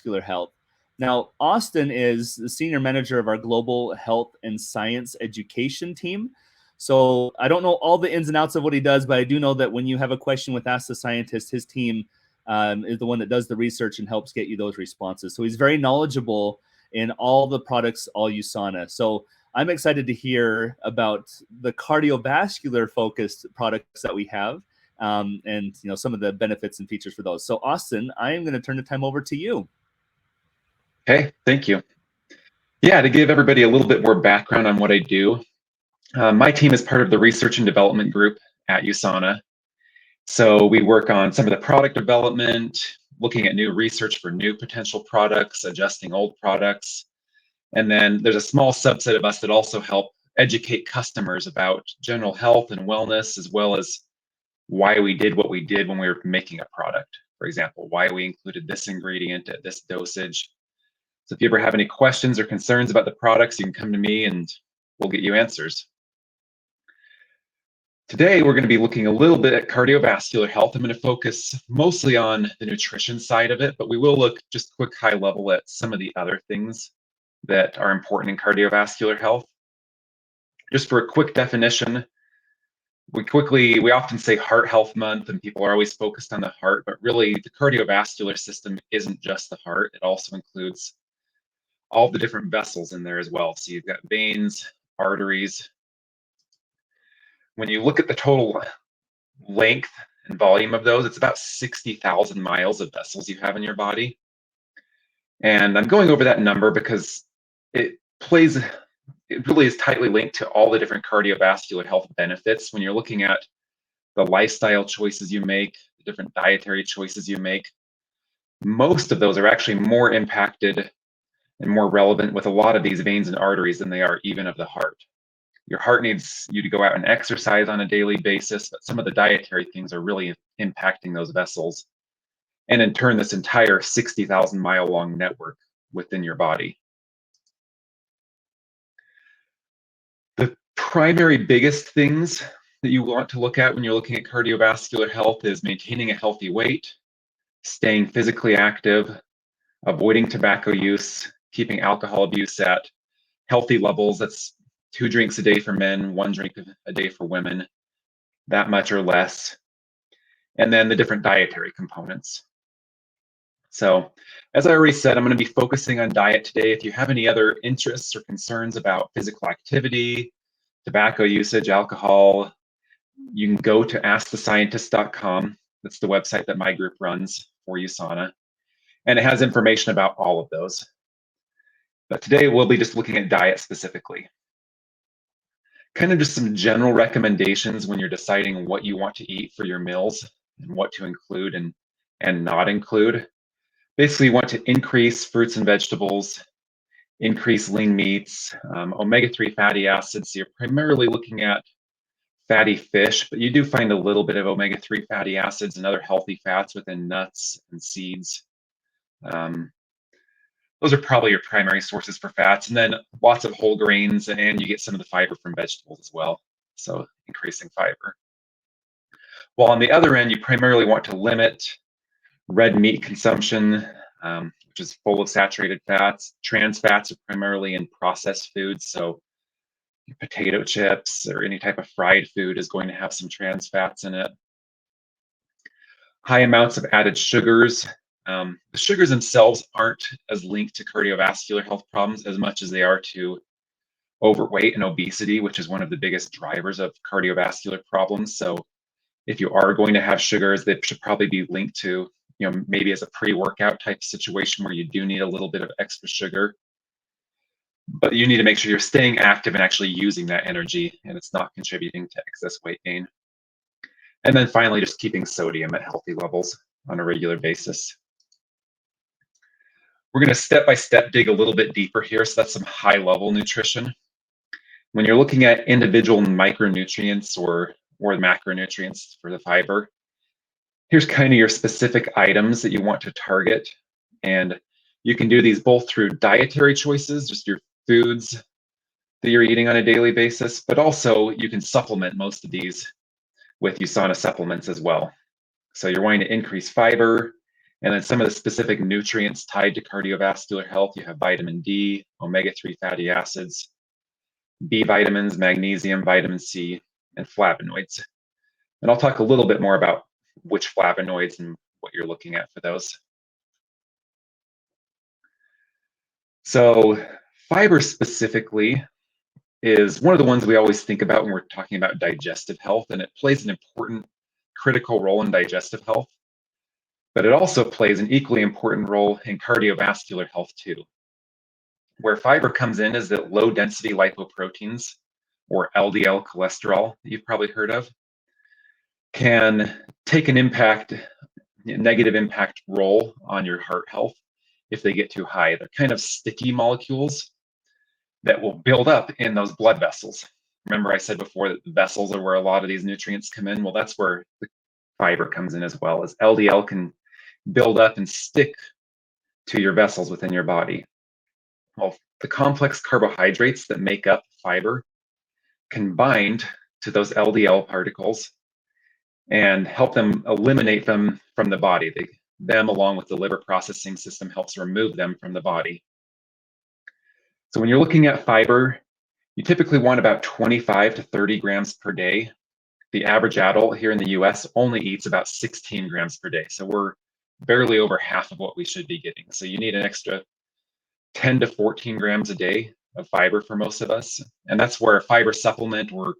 cardiovascular health. Now, Austin is the senior manager of our global health and science education team. So I don't know all the ins and outs of what he does, but I do know that when you have a question with Ask the Scientist, his team is the one that does the research and helps get you those responses. So he's very knowledgeable in all the products, all USANA. So I'm excited to hear about the cardiovascular focused products that we have, and some of the benefits and features for those. So Austin, I am going to turn the time over to you. Okay, thank you. Yeah, to give everybody a little bit more background on what I do, my team is part of the research and development group at USANA. So we work on some of the product development, looking at new research for new potential products, adjusting old products. And then there's a small subset of us that also help educate customers about general health and wellness, as well as why we did what we did when we were making a product. For example, why we included this ingredient at this dosage. So if you ever have any questions or concerns about the products, you can come to me and we'll get you answers. Today, we're going to be looking a little bit at cardiovascular health. I'm going to focus mostly on the nutrition side of it, but we will look just quick high level at some of the other things that are important in cardiovascular health. Just for a quick definition, we often say Heart Health Month, and people are always focused on the heart, but really the cardiovascular system isn't just the heart. It also includes all the different vessels in there as well. So you've got veins, arteries. When you look at the total length and volume of those, it's about 60,000 miles of vessels you have in your body. And I'm going over that number because it really is tightly linked to all the different cardiovascular health benefits. When you're looking at the lifestyle choices you make, the different dietary choices you make, most of those are actually more impacted and more relevant with a lot of these veins and arteries than they are even of the heart. Your heart needs you to go out and exercise on a daily basis, but some of the dietary things are really impacting those vessels, and in turn, this entire 60,000 mile long network within your body. The primary biggest things that you want to look at when you're looking at cardiovascular health is maintaining a healthy weight, staying physically active, avoiding tobacco use, keeping alcohol abuse at healthy levels. That's 2 drinks a day for men, 1 drink a day for women, that much or less. And then the different dietary components. So as I already said, I'm going to be focusing on diet today. If you have any other interests or concerns about physical activity, tobacco usage, alcohol, you can go to askthescientist.com. That's the website that my group runs for USANA. And it has information about all of those. But today we'll be just looking at diet specifically. Kind of just some general recommendations when you're deciding what you want to eat for your meals and what to include and not include. Basically, you want to increase fruits and vegetables, increase lean meats, omega-3 fatty acids. So you're primarily looking at fatty fish, but you do find a little bit of omega-3 fatty acids and other healthy fats within nuts and seeds. Those are probably your primary sources for fats, and then lots of whole grains, and you get some of the fiber from vegetables as well, so increasing fiber. While on the other end, you primarily want to limit red meat consumption, which is full of saturated fats. Trans fats are primarily in processed foods, so potato chips or any type of fried food is going to have some trans fats in it. High amounts of added sugars. The sugars themselves aren't as linked to cardiovascular health problems as much as they are to overweight and obesity, which is one of the biggest drivers of cardiovascular problems. So if you are going to have sugars, they should probably be linked to, maybe as a pre-workout type situation where you do need a little bit of extra sugar. But you need to make sure you're staying active and actually using that energy, and it's not contributing to excess weight gain. And then finally, just keeping sodium at healthy levels on a regular basis. We're going to step-by-step dig a little bit deeper here. So that's some high-level nutrition. When you're looking at individual micronutrients or macronutrients for the fiber, here's kind of your specific items that you want to target. And you can do these both through dietary choices, just your foods that you're eating on a daily basis, but also you can supplement most of these with USANA supplements as well. So you're wanting to increase fiber, And then some of the specific nutrients tied to cardiovascular health, you have vitamin D, omega-3 fatty acids, B vitamins, magnesium, vitamin C, and flavonoids. And I'll talk a little bit more about which flavonoids and what you're looking at for those. So fiber specifically is one of the ones we always think about when we're talking about digestive health, and it plays an important critical role in digestive health, but it also plays an equally important role in cardiovascular health too. Where fiber comes in is that low density lipoproteins, or LDL cholesterol that you've probably heard of, can take an impact, negative impact role on your heart health if they get too high. They're kind of sticky molecules that will build up in those blood vessels. Remember I said before that the vessels are where a lot of these nutrients come in? Well, that's where the fiber comes in as well, as LDL can build up and stick to your vessels within your body. Well, the complex carbohydrates that make up fiber can bind to those LDL particles and help them eliminate them from the body. Them, along with the liver processing system, helps remove them from the body. So when you're looking at fiber, you typically want about 25 to 30 grams per day. The average adult here in the US only eats about 16 grams per day. So we're barely over half of what we should be getting. So you need an extra 10 to 14 grams a day of fiber for most of us. And that's where a fiber supplement or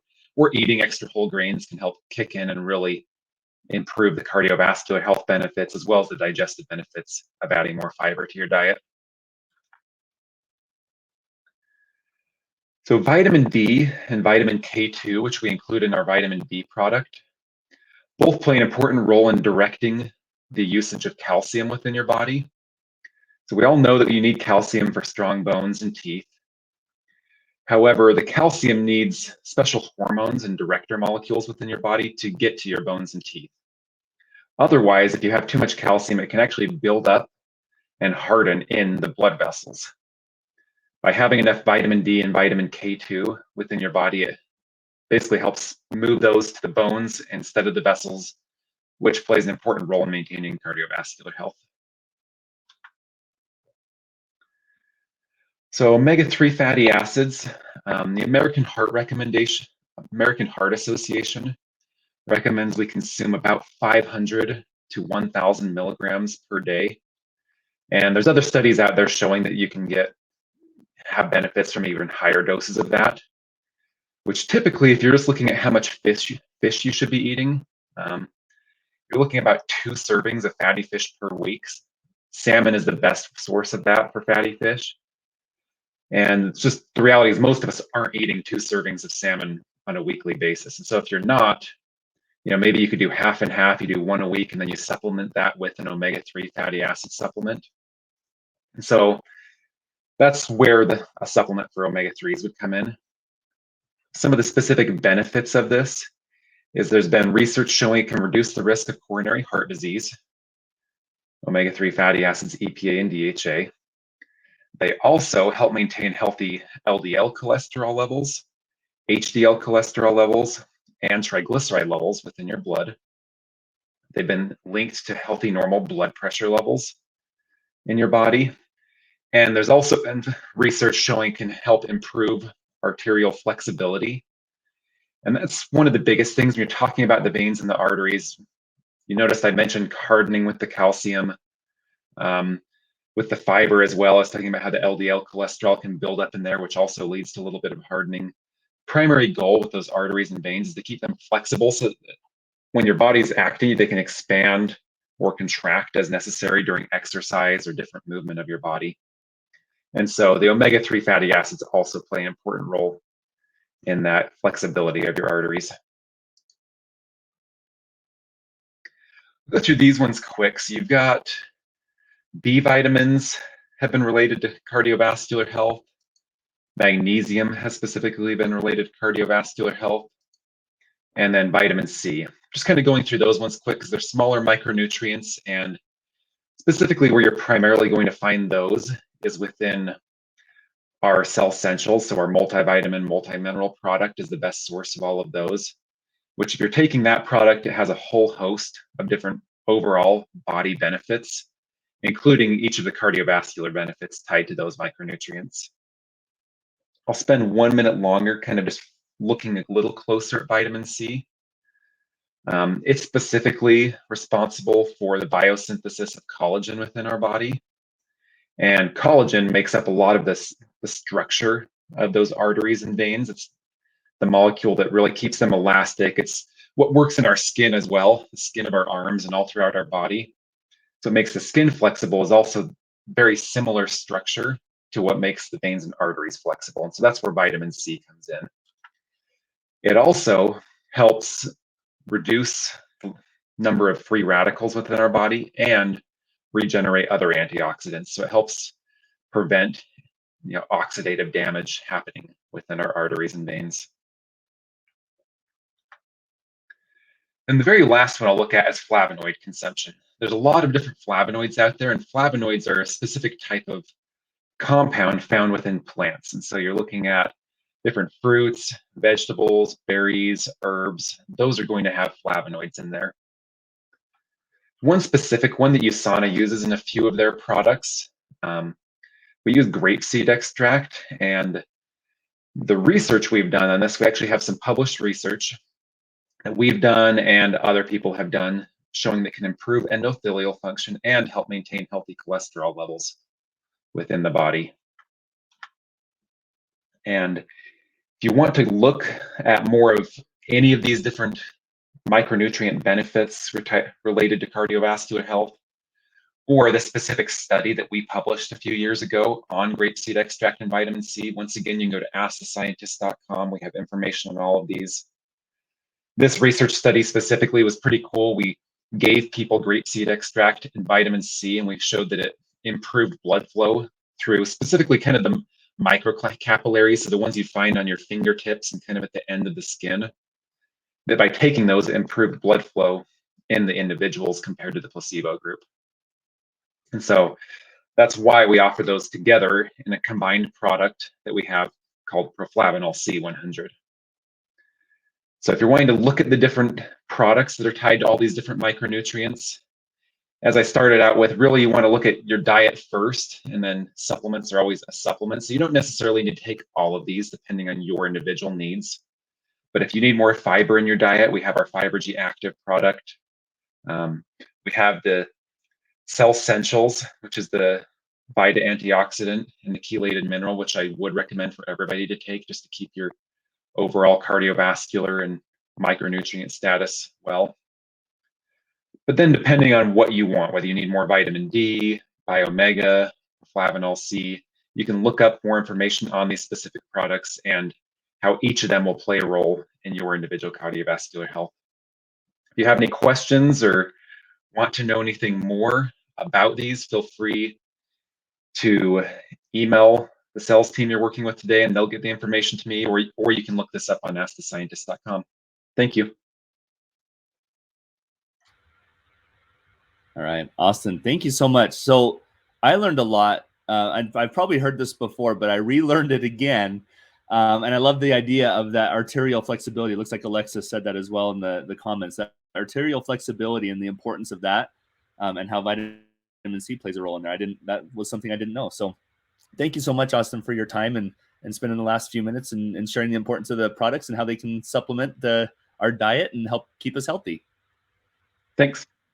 eating extra whole grains can help kick in and really improve the cardiovascular health benefits as well as the digestive benefits of adding more fiber to your diet. So vitamin D and vitamin K2, which we include in our vitamin D product, both play an important role in directing the usage of calcium within your body. So we all know that you need calcium for strong bones and teeth. However, the calcium needs special hormones and director molecules within your body to get to your bones and teeth. Otherwise, if you have too much calcium, it can actually build up and harden in the blood vessels. By having enough vitamin D and vitamin K2 within your body, it basically helps move those to the bones instead of the vessels, which plays an important role in maintaining cardiovascular health. So omega-3 fatty acids, the American Heart Association recommends we consume about 500 to 1,000 milligrams per day. And there's other studies out there showing that you can have benefits from even higher doses of that, which typically, if you're just looking at how much fish you should be eating, you're looking at about 2 servings of fatty fish per week. Salmon is the best source of that for fatty fish. And it's just the reality is most of us aren't eating 2 servings of salmon on a weekly basis. And so if you're not, maybe you could do half and half, you do 1 a week, and then you supplement that with an omega-3 fatty acid supplement. And so that's where a supplement for omega-3s would come in. Some of the specific benefits of this is there's been research showing it can reduce the risk of coronary heart disease, omega-3 fatty acids, EPA and DHA. They also help maintain healthy LDL cholesterol levels, HDL cholesterol levels, and triglyceride levels within your blood. They've been linked to healthy normal blood pressure levels in your body. And there's also been research showing can help improve arterial flexibility. And that's one of the biggest things when you're talking about the veins and the arteries. You noticed I mentioned hardening with the calcium, with the fiber as well. I was talking about how the LDL cholesterol can build up in there, which also leads to a little bit of hardening. Primary goal with those arteries and veins is to keep them flexible so that when your body's acting, they can expand or contract as necessary during exercise or different movement of your body. And so the omega-3 fatty acids also play an important role in that flexibility of your arteries. I'll go through these ones quick. So you've got B vitamins have been related to cardiovascular health. Magnesium has specifically been related to cardiovascular health. And then vitamin C. Just kind of going through those ones quick because they're smaller micronutrients, and specifically where you're primarily going to find those is within our Cell Essentials. So our multivitamin, multimineral product is the best source of all of those, which if you're taking that product, it has a whole host of different overall body benefits including each of the cardiovascular benefits tied to those micronutrients. I'll spend 1 minute longer kind of just looking a little closer at vitamin C. It's specifically responsible for the biosynthesis of collagen within our body. And collagen makes up a lot of the structure of those arteries and veins. It's the molecule that really keeps them elastic. It's what works in our skin as well, the skin of our arms and all throughout our body. So it makes the skin flexible is also very similar structure to what makes the veins and arteries flexible. And so that's where vitamin C comes in. It also helps reduce the number of free radicals within our body and regenerate other antioxidants. So it helps prevent oxidative damage happening within our arteries and veins. And the very last one I'll look at is flavonoid consumption. There's a lot of different flavonoids out there, and flavonoids are a specific type of compound found within plants. And so you're looking at different fruits, vegetables, berries, herbs. Those are going to have flavonoids in there. One specific one that USANA uses in a few of their products, we use grapeseed extract, and the research we've done on this, we actually have some published research that we've done and other people have done showing that can improve endothelial function and help maintain healthy cholesterol levels within the body. And if you want to look at more of any of these different micronutrient benefits related to cardiovascular health, or the specific study that we published a few years ago on grapeseed extract and vitamin C, once again, you can go to askthescientist.com. We have information on all of these. This research study specifically was pretty cool. We gave people grapeseed extract and vitamin C, and we showed that it improved blood flow through specifically kind of the microcapillaries, so the ones you find on your fingertips and kind of at the end of the skin. That by taking those, it improved blood flow in the individuals compared to the placebo group. And so that's why we offer those together in a combined product that we have called Proflavanol C100. So if you're wanting to look at the different products that are tied to all these different micronutrients, as I started out with, really you want to look at your diet first, and then supplements are always a supplement. So you don't necessarily need to take all of these depending on your individual needs. But if you need more fiber in your diet, we have our FiberG Active product. We have the Cell Essentials, which is the Vita antioxidant and the chelated mineral, which I would recommend for everybody to take just to keep your overall cardiovascular and micronutrient status well. But then depending on what you want, whether you need more vitamin D, Biomega, Flavanol C, you can look up more information on these specific products and how each of them will play a role in your individual cardiovascular health. If you have any questions or want to know anything more about these, feel free to email the sales team you're working with today, and they'll get the information to me, or you can look this up on askthescientist.com. Thank you. All right, Austin, thank you so much. So I learned a lot. I've probably heard this before, but I relearned it again. And I love the idea of that arterial flexibility. It looks like Alexa said that as well in the comments, that arterial flexibility and the importance of that, and how vitamin C plays a role in there. That was something I didn't know. So thank you so much, Austin, for your time and spending the last few minutes and sharing the importance of the products and how they can supplement our diet and help keep us healthy. Thanks.